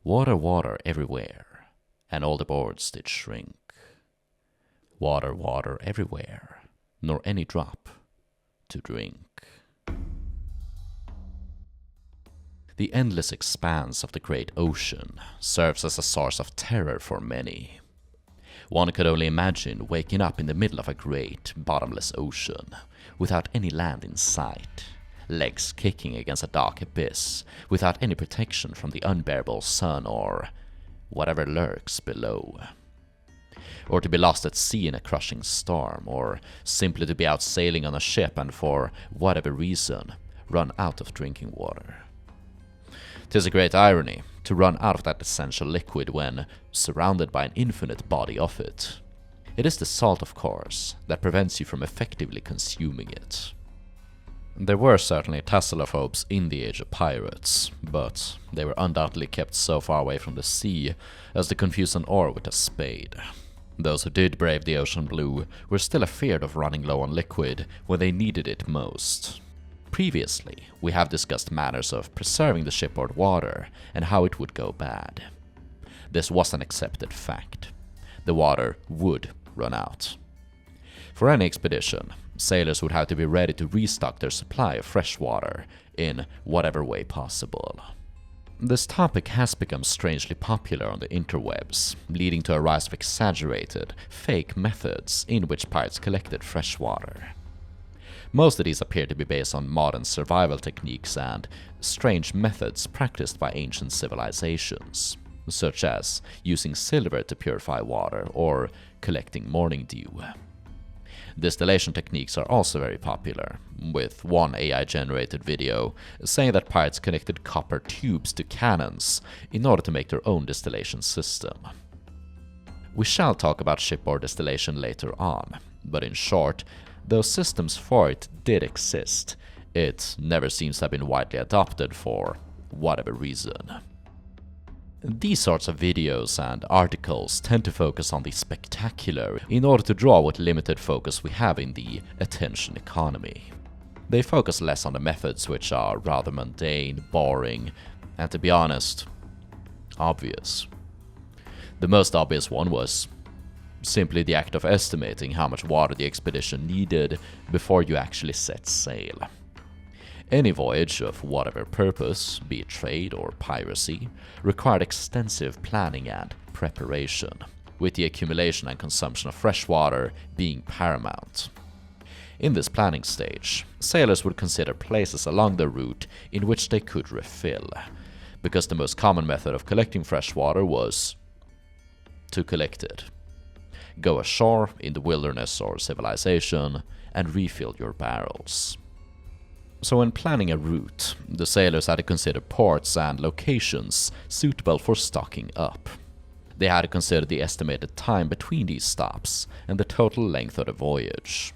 Water, water everywhere, and all the boards did shrink. Water, water everywhere, nor any drop to drink. The endless expanse of the great ocean serves as a source of terror for many. One could only imagine waking up in the middle of a great, bottomless ocean, without any land in sight, legs kicking against a dark abyss, without any protection from the unbearable sun or whatever lurks below. Or to be lost at sea in a crushing storm, or simply to be out sailing on a ship and for whatever reason run out of drinking water. 'Tis a great irony to run out of that essential liquid when surrounded by an infinite body of it. It is the salt, of course, that prevents you from effectively consuming it. There were certainly thalassalophobes in the age of pirates, but they were undoubtedly kept so far away from the sea as to confuse an oar with a spade. Those who did brave the ocean blue were still afeard of running low on liquid when they needed it most. Previously, we have discussed matters of preserving the shipboard water and how it would go bad. This was an accepted fact. The water would run out. For any expedition, sailors would have to be ready to restock their supply of fresh water in whatever way possible. This topic has become strangely popular on the interwebs, leading to a rise of exaggerated, fake methods in which pirates collected fresh water. Most of these appear to be based on modern survival techniques and strange methods practiced by ancient civilizations, such as using silver to purify water or collecting morning dew. Distillation techniques are also very popular, with one AI-generated video saying that pirates connected copper tubes to cannons in order to make their own distillation system. We shall talk about shipboard distillation later on, but in short, though systems for it did exist, it never seems to have been widely adopted for whatever reason. These sorts of videos and articles tend to focus on the spectacular in order to draw what limited focus we have in the attention economy. They focus less on the methods, which are rather mundane, boring, and to be honest, obvious. The most obvious one was simply the act of estimating how much water the expedition needed before you actually set sail. Any voyage of whatever purpose, be it trade or piracy, required extensive planning and preparation, with the accumulation and consumption of fresh water being paramount. In this planning stage, sailors would consider places along the route in which they could refill, because the most common method of collecting fresh water was to collect it. Go ashore in the wilderness or civilization and refill your barrels. So when planning a route, the sailors had to consider ports and locations suitable for stocking up. They had to consider the estimated time between these stops and the total length of the voyage.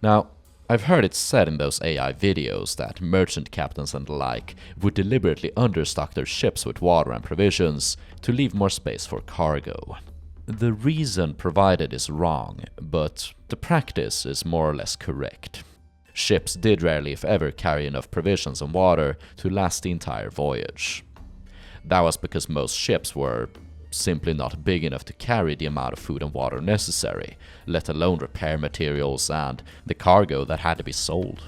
Now, I've heard it said in those AI videos that merchant captains and the like would deliberately understock their ships with water and provisions to leave more space for cargo. The reason provided is wrong, but the practice is more or less correct. Ships did rarely, if ever, carry enough provisions and water to last the entire voyage. That was because most ships were simply not big enough to carry the amount of food and water necessary, let alone repair materials and the cargo that had to be sold.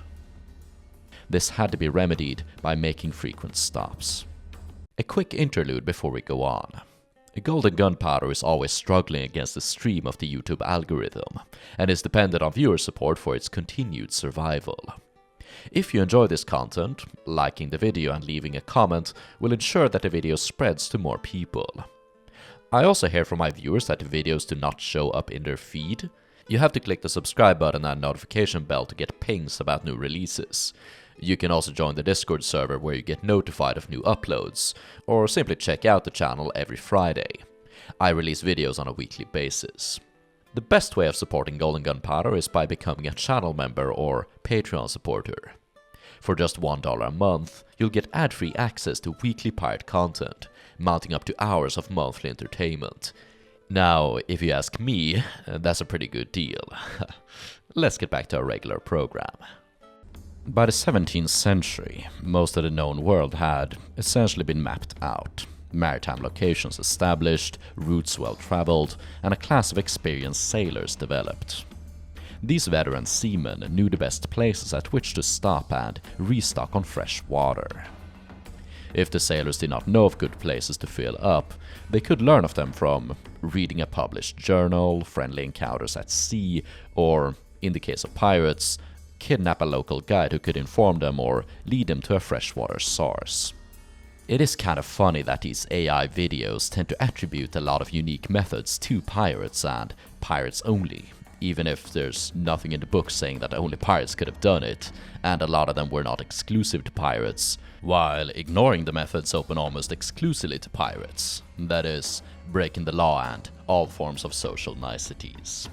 This had to be remedied by making frequent stops. A quick interlude before we go on. Gold Gunpowder is always struggling against the stream of the YouTube algorithm, and is dependent on viewer support for its continued survival. If you enjoy this content, liking the video and leaving a comment will ensure that the video spreads to more people. I also hear from my viewers that the videos do not show up in their feed. You have to click the subscribe button and notification bell to get pings about new releases. You can also join the Discord server where you get notified of new uploads, or simply check out the channel every Friday. I release videos on a weekly basis. The best way of supporting Gold Gunpowder is by becoming a channel member or Patreon supporter. For just $1 a month, you'll get ad-free access to weekly pirate content, mounting up to hours of monthly entertainment. Now, if you ask me, that's a pretty good deal. Let's get back to our regular program. By the 17th century, most of the known world had essentially been mapped out. maritime locations established, routes well traveled, and a class of experienced sailors developed. These veteran seamen knew the best places at which to stop and restock on fresh water. If the sailors did not know of good places to fill up, they could learn of them from reading a published journal, friendly encounters at sea, or, in the case of pirates, kidnap a local guide who could inform them or lead them to a freshwater source. It is kind of funny that these AI videos tend to attribute a lot of unique methods to pirates and pirates only, even if there's nothing in the book saying that only pirates could have done it, and a lot of them were not exclusive to pirates, while ignoring the methods open almost exclusively to pirates, that is, breaking the law and all forms of social niceties.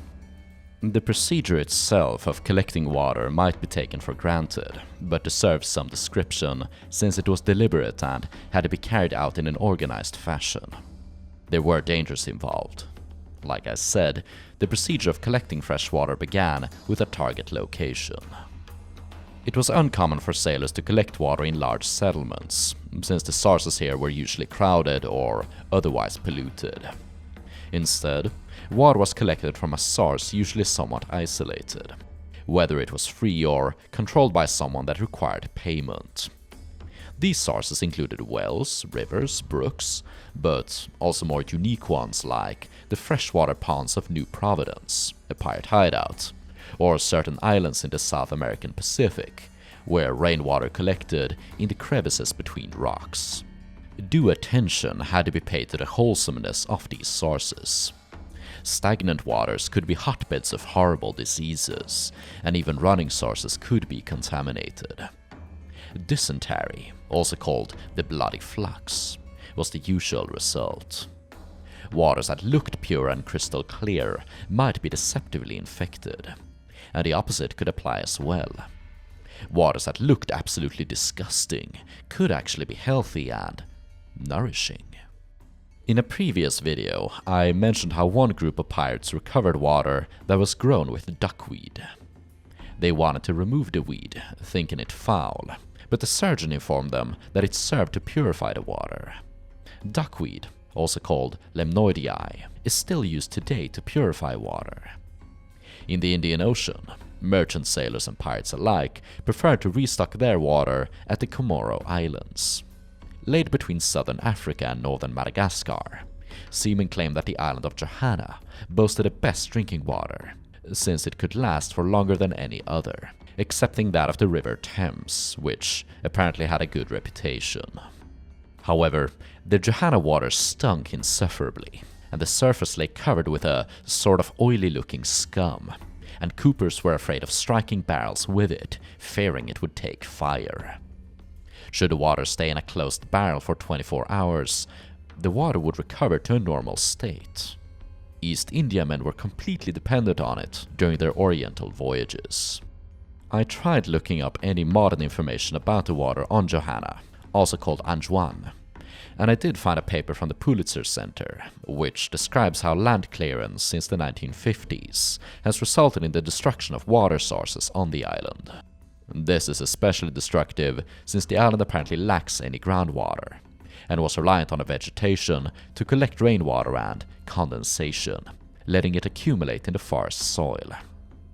The procedure itself of collecting water might be taken for granted, but deserves some description since it was deliberate and had to be carried out in an organized fashion. There were dangers involved. Like I said, the procedure of collecting fresh water began with a target location. It was uncommon for sailors to collect water in large settlements, since the sources here were usually crowded or otherwise polluted. Instead, water was collected from a source usually somewhat isolated, whether it was free or controlled by someone that required payment. These sources included wells, rivers, brooks, but also more unique ones like the freshwater ponds of New Providence, a pirate hideout, or certain islands in the South American Pacific, where rainwater collected in the crevices between rocks. Due attention had to be paid to the wholesomeness of these sources. Stagnant waters could be hotbeds of horrible diseases, and even running sources could be contaminated. Dysentery, also called the bloody flux, was the usual result. Waters that looked pure and crystal clear might be deceptively infected, and the opposite could apply as well. Waters that looked absolutely disgusting could actually be healthy and nourishing. In a previous video, I mentioned how one group of pirates recovered water that was grown with duckweed. They wanted to remove the weed, thinking it foul, but the surgeon informed them that it served to purify the water. Duckweed, also called lemnoidii, is still used today to purify water. In the Indian Ocean, merchant sailors and pirates alike preferred to restock their water at the Comoro Islands. Laid between southern Africa and northern Madagascar, seamen claimed that the island of Johanna boasted the best drinking water, since it could last for longer than any other, excepting that of the River Thames, which apparently had a good reputation. However, the Johanna water stunk insufferably, and the surface lay covered with a sort of oily-looking scum, and coopers were afraid of striking barrels with it, fearing it would take fire. Should the water stay in a closed barrel for 24 hours, the water would recover to a normal state. East Indiamen were completely dependent on it during their oriental voyages. I tried looking up any modern information about the water on Johanna, also called Anjouan, and I did find a paper from the Pulitzer Center, which describes how land clearance since the 1950s has resulted in the destruction of water sources on the island. This is especially destructive since the island apparently lacks any groundwater, and was reliant on a vegetation to collect rainwater and condensation, letting it accumulate in the forest soil.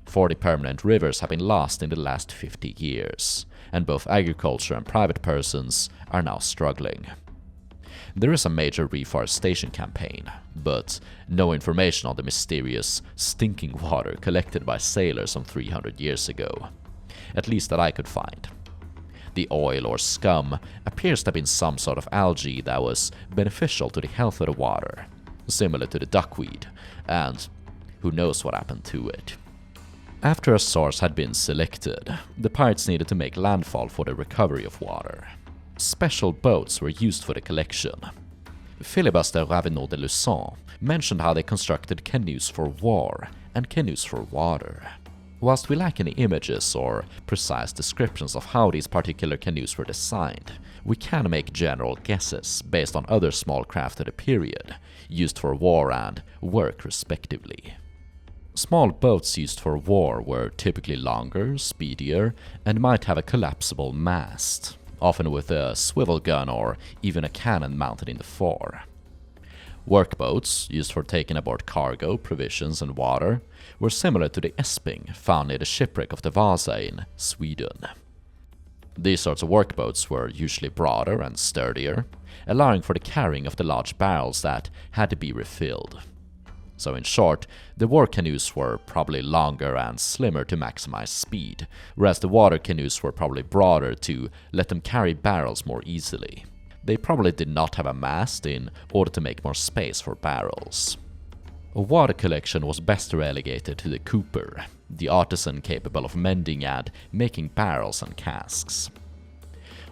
40 permanent rivers have been lost in the last 50 years, and both agriculture and private persons are now struggling. There is a major reforestation campaign, but no information on the mysterious stinking water collected by sailors some 300 years ago, at least that I could find. The oil or scum appears to have been some sort of algae that was beneficial to the health of the water, similar to the duckweed, and who knows what happened to it. After a source had been selected, the pirates needed to make landfall for the recovery of water. Special boats were used for the collection. Filibuster Raveneau de Lussan mentioned how they constructed canoes for war and canoes for water. Whilst we lack any images or precise descriptions of how these particular canoes were designed, we can make general guesses based on other small craft of the period, used for war and work respectively. Small boats used for war were typically longer, speedier, and might have a collapsible mast, often with a swivel gun or even a cannon mounted in the fore. Workboats, used for taking aboard cargo, provisions and water, were similar to the Esping found near the shipwreck of the Vasa in Sweden. These sorts of workboats were usually broader and sturdier, allowing for the carrying of the large barrels that had to be refilled. So in short, the war canoes were probably longer and slimmer to maximize speed, whereas the water canoes were probably broader to let them carry barrels more easily. They probably did not have a mast in order to make more space for barrels. A water collection was best relegated to the cooper, the artisan capable of mending and making barrels and casks.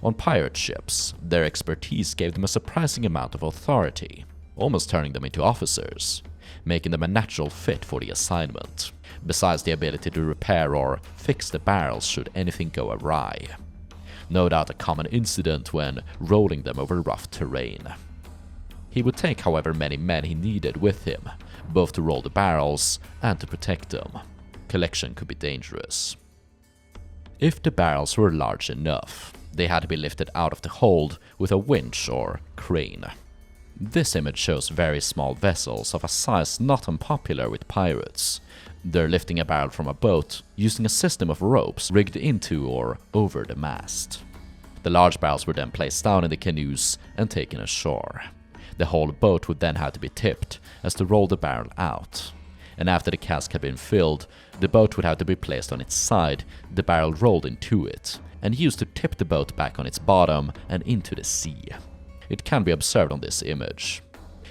On pirate ships, their expertise gave them a surprising amount of authority, almost turning them into officers, making them a natural fit for the assignment, besides the ability to repair or fix the barrels should anything go awry. No doubt a common incident when rolling them over rough terrain. He would take however many men he needed with him, both to roll the barrels and to protect them. Collection could be dangerous. If the barrels were large enough, they had to be lifted out of the hold with a winch or crane. This image shows very small vessels of a size not unpopular with pirates. They're lifting a barrel from a boat using a system of ropes rigged into or over the mast. The large barrels were then placed down in the canoes and taken ashore. The whole boat would then have to be tipped as to roll the barrel out. And after the cask had been filled, the boat would have to be placed on its side, the barrel rolled into it, and used to tip the boat back on its bottom and into the sea. It can be observed on this image.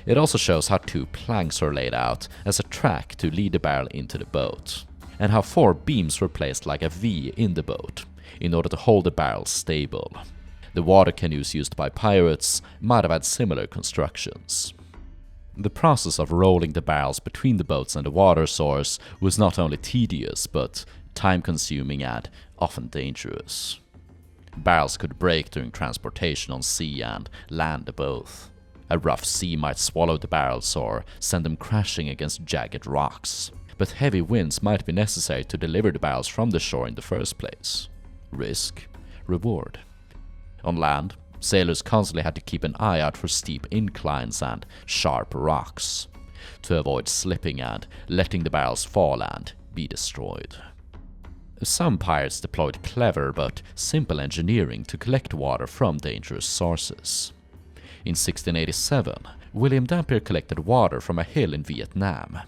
It also shows how 2 planks are laid out as a track to lead the barrel into the boat, and how 4 beams were placed like a V in the boat, in order to hold the barrel stable. The water canoes used by pirates might have had similar constructions. The process of rolling the barrels between the boats and the water source was not only tedious, but time-consuming and often dangerous. Barrels could break during transportation on sea and land both. A rough sea might swallow the barrels or send them crashing against jagged rocks, but heavy winds might be necessary to deliver the barrels from the shore in the first place. Risk, reward. On land, sailors constantly had to keep an eye out for steep inclines and sharp rocks, to avoid slipping and letting the barrels fall and be destroyed. Some pirates deployed clever but simple engineering to collect water from dangerous sources. In 1687, William Dampier collected water from a hill in Vietnam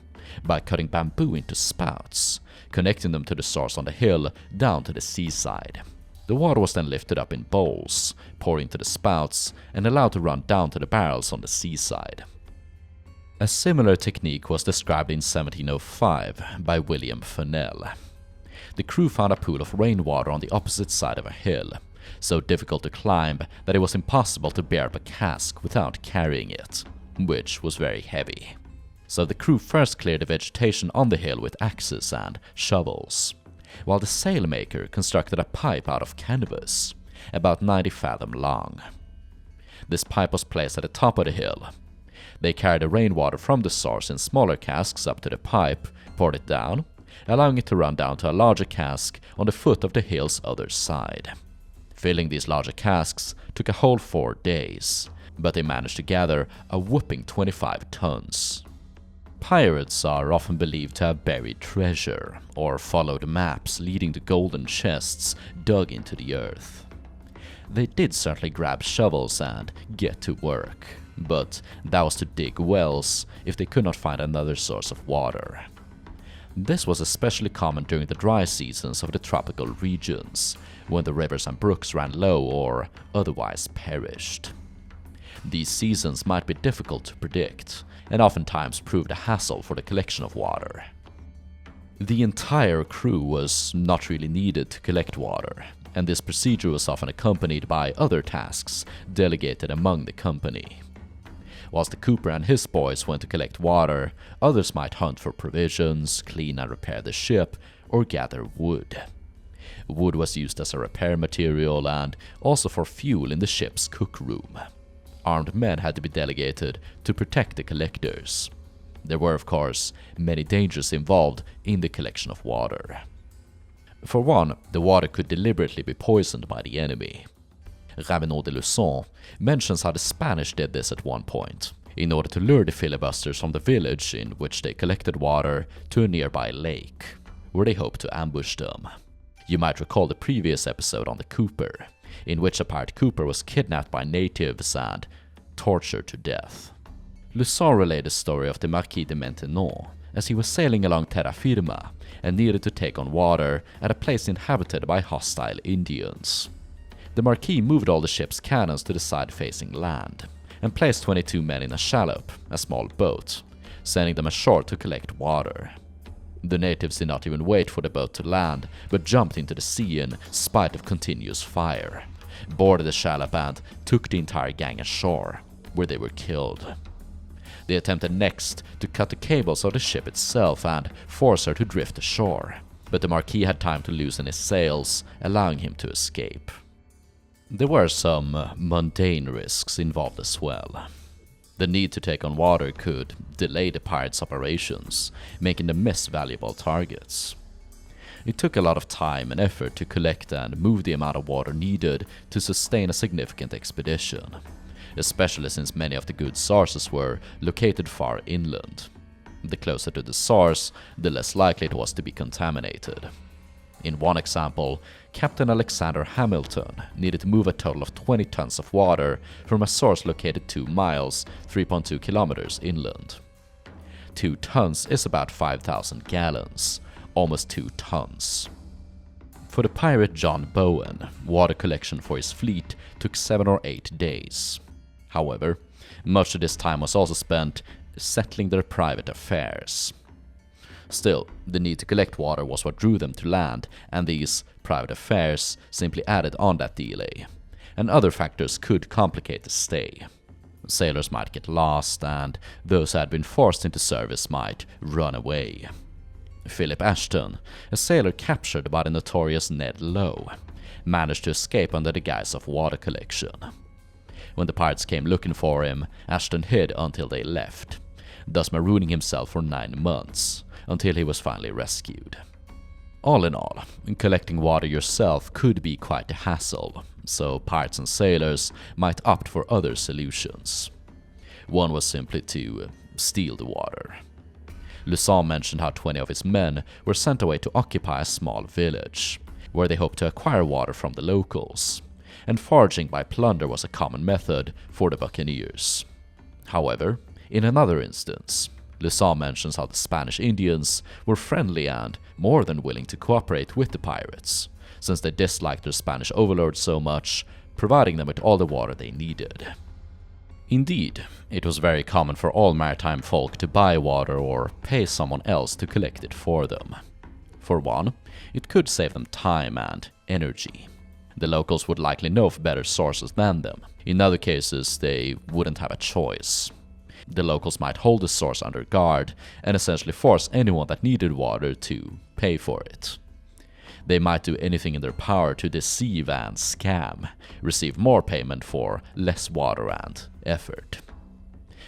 by cutting bamboo into spouts, connecting them to the source on the hill down to the seaside. The water was then lifted up in bowls, poured into the spouts, and allowed to run down to the barrels on the seaside. A similar technique was described in 1705 by William Fennell. The crew found a pool of rainwater on the opposite side of a hill, so difficult to climb that it was impossible to bear up a cask without carrying it, which was very heavy. So the crew first cleared the vegetation on the hill with axes and shovels, while the sailmaker constructed a pipe out of canvas, about 90 fathom long. This pipe was placed at the top of the hill. They carried the rainwater from the source in smaller casks up to the pipe, poured it down, allowing it to run down to a larger cask on the foot of the hill's other side. Filling these larger casks took a whole 4 days, but they managed to gather a whopping 25 tons. Pirates are often believed to have buried treasure, or followed maps leading to golden chests dug into the earth. They did certainly grab shovels and get to work, but that was to dig wells if they could not find another source of water. This was especially common during the dry seasons of the tropical regions, when the rivers and brooks ran low or otherwise perished. These seasons might be difficult to predict, and oftentimes proved a hassle for the collection of water. The entire crew was not really needed to collect water, and this procedure was often accompanied by other tasks delegated among the company. Whilst the cooper and his boys went to collect water, others might hunt for provisions, clean and repair the ship, or gather wood. Wood was used as a repair material and also for fuel in the ship's cookroom. Armed men had to be delegated to protect the collectors. There were, of course, many dangers involved in the collection of water. For one, the water could deliberately be poisoned by the enemy. Raveneau de Lussan, mentions how the Spanish did this at one point, in order to lure the filibusters from the village in which they collected water to a nearby lake, where they hoped to ambush them. You might recall the previous episode on the Cooper, in which a pirate Cooper was kidnapped by natives and tortured to death. Lussan relayed the story of the Marquis de Maintenon, as he was sailing along terra firma and needed to take on water at a place inhabited by hostile Indians. The Marquis moved all the ship's cannons to the side facing land, and placed 22 men in a shallop, a small boat, sending them ashore to collect water. The natives did not even wait for the boat to land, but jumped into the sea in spite of continuous fire, boarded the shallop and took the entire gang ashore, where they were killed. They attempted next to cut the cables of the ship itself and force her to drift ashore, but the Marquis had time to loosen his sails, allowing him to escape. There were some mundane risks involved as well. The need to take on water could delay the pirates' operations, making them miss valuable targets. It took a lot of time and effort to collect and move the amount of water needed to sustain a significant expedition, especially since many of the good sources were located far inland. The closer to the source, the less likely it was to be contaminated. In one example, Captain Alexander Hamilton needed to move a total of 20 tons of water from a source located 2 miles, 3.2 kilometers inland. 2 tons is about 5,000 gallons, almost 2 tons. For the pirate John Bowen, water collection for his fleet took 7 or 8 days. However, much of this time was also spent settling their private affairs. Still, the need to collect water was what drew them to land, and these private affairs simply added on that delay, and other factors could complicate the stay. Sailors might get lost, and those who had been forced into service might run away. Philip Ashton, a sailor captured by the notorious Ned Lowe, managed to escape under the guise of water collection. When the pirates came looking for him, Ashton hid until they left, thus marooning himself for 9 months, until he was finally rescued. All in all, collecting water yourself could be quite a hassle, so pirates and sailors might opt for other solutions. One was simply to steal the water. Lussan mentioned how 20 of his men were sent away to occupy a small village, where they hoped to acquire water from the locals, and foraging by plunder was a common method for the Buccaneers. However, in another instance, Lussan mentions how the Spanish Indians were friendly and more than willing to cooperate with the pirates, since they disliked their Spanish overlords so much, providing them with all the water they needed. Indeed, it was very common for all maritime folk to buy water or pay someone else to collect it for them. For one, it could save them time and energy. The locals would likely know of better sources than them. In other cases, they wouldn't have a choice. The locals might hold the source under guard and essentially force anyone that needed water to pay for it. They might do anything in their power to deceive and scam, receive more payment for less water and effort.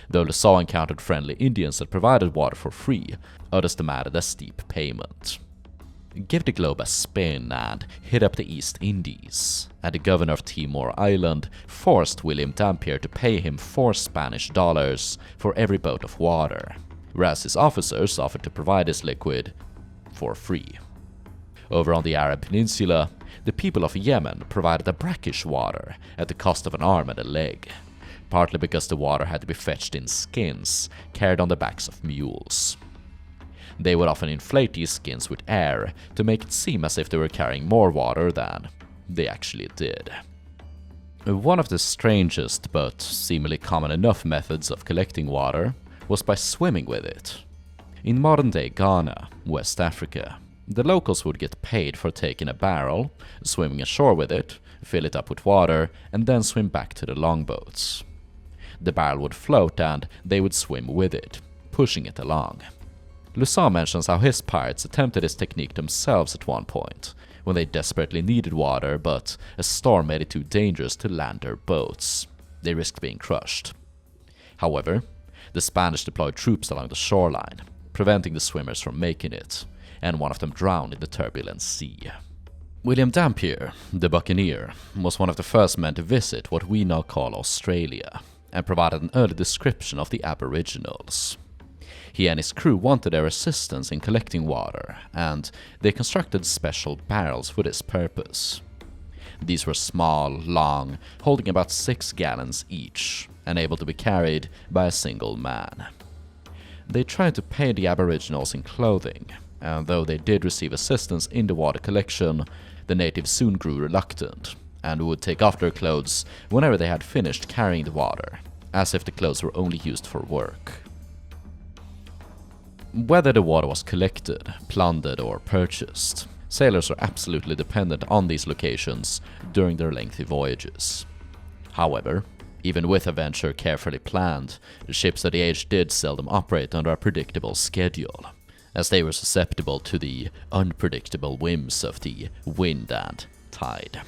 Though Lussan encountered friendly Indians that provided water for free, others demanded a steep payment. Give the globe a spin and hit up the East Indies, and the governor of Timor Island forced William Dampier to pay him 4 Spanish dollars for every boat of water, whereas his officers offered to provide this liquid for free. Over on the Arab Peninsula, the people of Yemen provided a brackish water at the cost of an arm and a leg, partly because the water had to be fetched in skins carried on the backs of mules. They would often inflate these skins with air to make it seem as if they were carrying more water than they actually did. One of the strangest but seemingly common enough methods of collecting water was by swimming with it. In modern-day Ghana, West Africa, the locals would get paid for taking a barrel, swimming ashore with it, fill it up with water, and then swim back to the longboats. The barrel would float and they would swim with it, pushing it along. Lussan mentions how his pirates attempted this technique themselves at one point, when they desperately needed water, but a storm made it too dangerous to land their boats. They risked being crushed. However, the Spanish deployed troops along the shoreline, preventing the swimmers from making it, and one of them drowned in the turbulent sea. William Dampier, the Buccaneer, was one of the first men to visit what we now call Australia, and provided an early description of the Aboriginals. He and his crew wanted their assistance in collecting water, and they constructed special barrels for this purpose. These were small, long, holding about 6 gallons each, and able to be carried by a single man. They tried to pay the Aboriginals in clothing, and though they did receive assistance in the water collection, the natives soon grew reluctant, and would take off their clothes whenever they had finished carrying the water, as if the clothes were only used for work. Whether the water was collected, plundered, or purchased, sailors are absolutely dependent on these locations during their lengthy voyages. However, even with a venture carefully planned, ships of the age did seldom operate under a predictable schedule, as they were susceptible to the unpredictable whims of the wind and tide.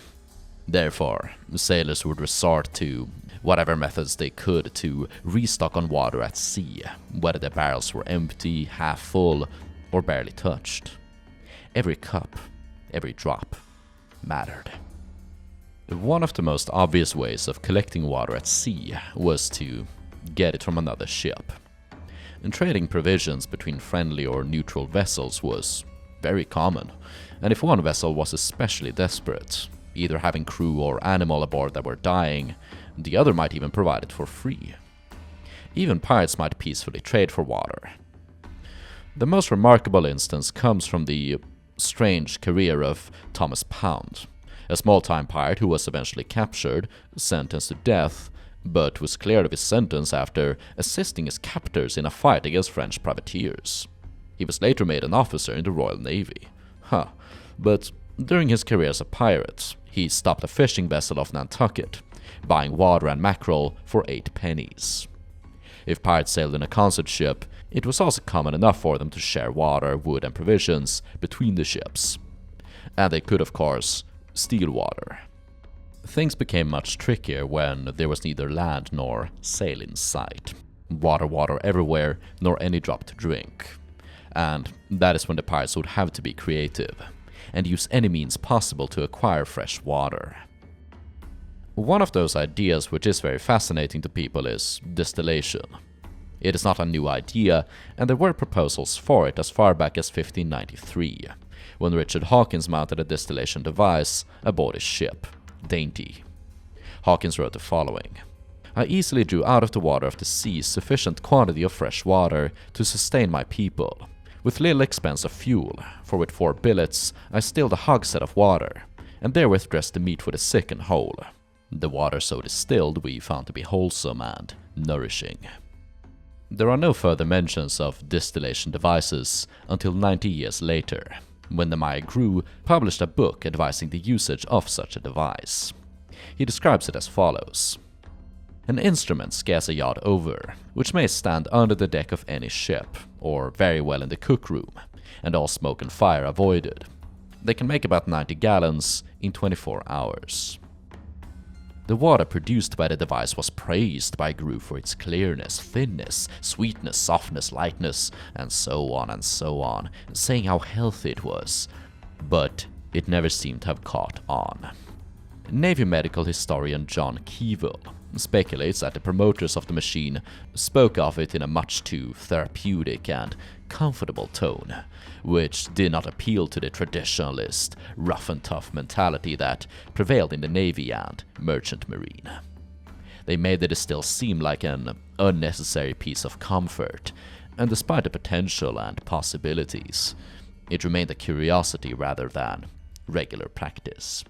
Therefore, sailors would resort to whatever methods they could to restock on water at sea, whether the barrels were empty, half full, or barely touched. Every cup, every drop, mattered. One of the most obvious ways of collecting water at sea was to get it from another ship. And trading provisions between friendly or neutral vessels was very common, and if one vessel was especially desperate, either having crew or animal aboard that were dying, the other might even provide it for free. Even pirates might peacefully trade for water. The most remarkable instance comes from the strange career of Thomas Pound, a small-time pirate who was eventually captured, sentenced to death, but was cleared of his sentence after assisting his captors in a fight against French privateers. He was later made an officer in the Royal Navy. But during his career as a pirate, he stopped a fishing vessel off Nantucket, buying water and mackerel for 8 pennies. If pirates sailed in a concert ship, it was also common enough for them to share water, wood, and provisions between the ships. And they could, of course, steal water. Things became much trickier when there was neither land nor sail in sight. Water everywhere, nor any drop to drink. And that is when the pirates would have to be creative, and use any means possible to acquire fresh water. One of those ideas which is very fascinating to people is distillation. It is not a new idea, and there were proposals for it as far back as 1593, when Richard Hawkins mounted a distillation device aboard his ship, Dainty. Hawkins wrote the following: "I easily drew out of the water of the sea sufficient quantity of fresh water to sustain my people, with little expense of fuel, for with 4 billets I stilled a hogshead of water, and therewith dressed the meat for the sick and whole. The water so distilled we found to be wholesome and nourishing." There are no further mentions of distillation devices until 90 years later, when DamaMay published a book advising the usage of such a device. He describes it as follows: "An instrument scarce a yard over, which may stand under the deck of any ship, or very well in the cook room, and all smoke and fire avoided. They can make about 90 gallons in 24 hours. The water produced by the device was praised by Grew for its clearness, thinness, sweetness, softness, lightness, and so on, saying how healthy it was, but it never seemed to have caught on." Navy medical historian John Keevil speculates that the promoters of the machine spoke of it in a much too therapeutic and comfortable tone, which did not appeal to the traditionalist, rough-and-tough mentality that prevailed in the Navy and Merchant Marine. They made the distill seem like an unnecessary piece of comfort, and despite the potential and possibilities, it remained a curiosity rather than regular practice.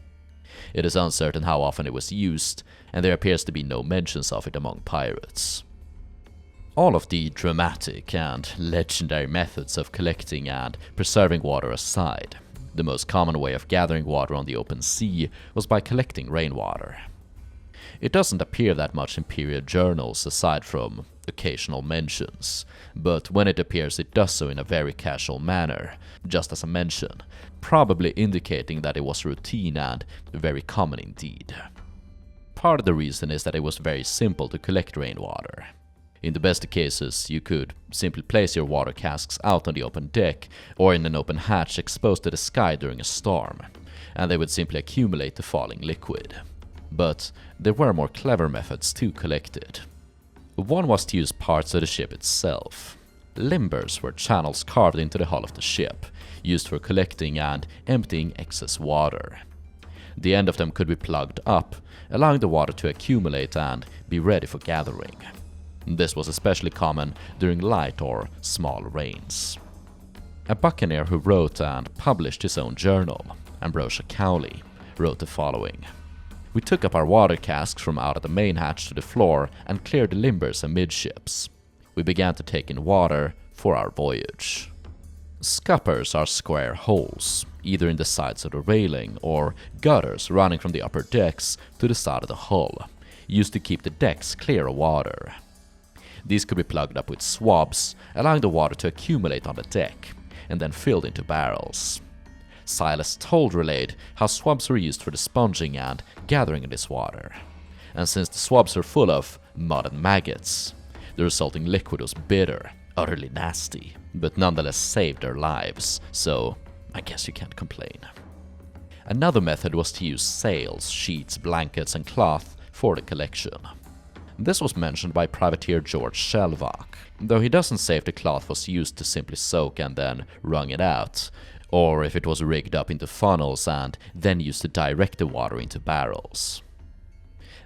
It is uncertain how often it was used, and there appears to be no mentions of it among pirates. All of the dramatic and legendary methods of collecting and preserving water aside, the most common way of gathering water on the open sea was by collecting rainwater. It doesn't appear that much in period journals aside from occasional mentions, but when it appears it does so in a very casual manner, just as a mention, probably indicating that it was routine and very common indeed. Part of the reason is that it was very simple to collect rainwater. In the best of cases, you could simply place your water casks out on the open deck or in an open hatch exposed to the sky during a storm, and they would simply accumulate the falling liquid. But there were more clever methods to collect it. One was to use parts of the ship itself. Limbers were channels carved into the hull of the ship, used for collecting and emptying excess water. The end of them could be plugged up, allowing the water to accumulate and be ready for gathering. This was especially common during light or small rains. A buccaneer who wrote and published his own journal, Ambrosia Cowley, wrote the following. We took up our water casks from out of the main hatch to the floor and cleared the limbers amidships. We began to take in water for our voyage. Scuppers are square holes, either in the sides of the railing or gutters running from the upper decks to the side of the hull, used to keep the decks clear of water. These could be plugged up with swabs, allowing the water to accumulate on the deck, and then filled into barrels. Sayles told Raveneau how swabs were used for the sponging and gathering of this water, and since the swabs were full of mud and maggots, the resulting liquid was bitter, utterly nasty, but nonetheless saved their lives, so I guess you can't complain. Another method was to use sails, sheets, blankets, and cloth for the collection. This was mentioned by privateer George Shelvach, though he doesn't say if the cloth was used to simply soak and then wrung it out, or if it was rigged up into funnels and then used to direct the water into barrels.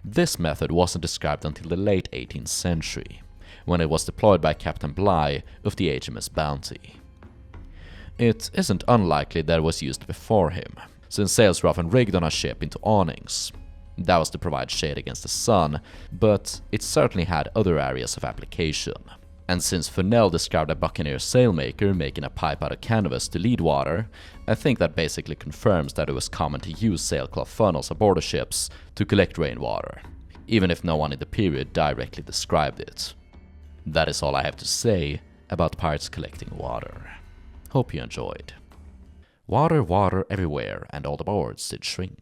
This method wasn't described until the late 18th century, when it was deployed by Captain Bligh of the HMS Bounty. It isn't unlikely that it was used before him, since sails were often rigged on a ship into awnings. That was to provide shade against the sun, but it certainly had other areas of application. And since Fennell described a buccaneer sailmaker making a pipe out of canvas to lead water, I think that basically confirms that it was common to use sailcloth funnels aboard the ships to collect rainwater, even if no one in the period directly described it. That is all I have to say about pirates collecting water. Hope you enjoyed. Water, water everywhere, and all the boards did shrink.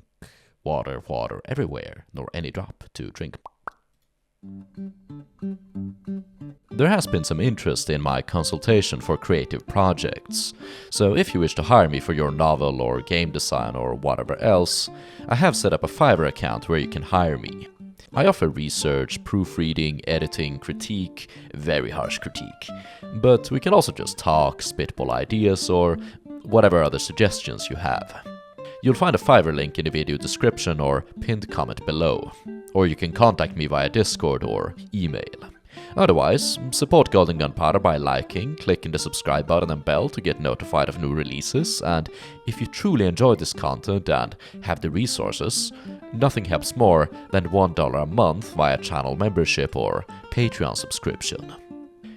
Water, water everywhere, nor any drop to drink. There has been some interest in my consultation for creative projects, so if you wish to hire me for your novel or game design or whatever else, I have set up a Fiverr account where you can hire me. I offer research, proofreading, editing, critique, very harsh critique, but we can also just talk, spitball ideas, or whatever other suggestions you have. You'll find a Fiverr link in the video description or pinned comment below, or you can contact me via Discord or email. Otherwise, support Gold Gunpowder by liking, clicking the subscribe button and bell to get notified of new releases, and if you truly enjoy this content and have the resources, nothing helps more than $1 a month via channel membership or Patreon subscription.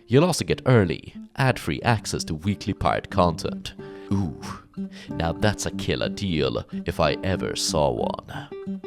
You'll also get early, ad-free access to weekly pirate content. Ooh, now that's a killer deal if I ever saw one.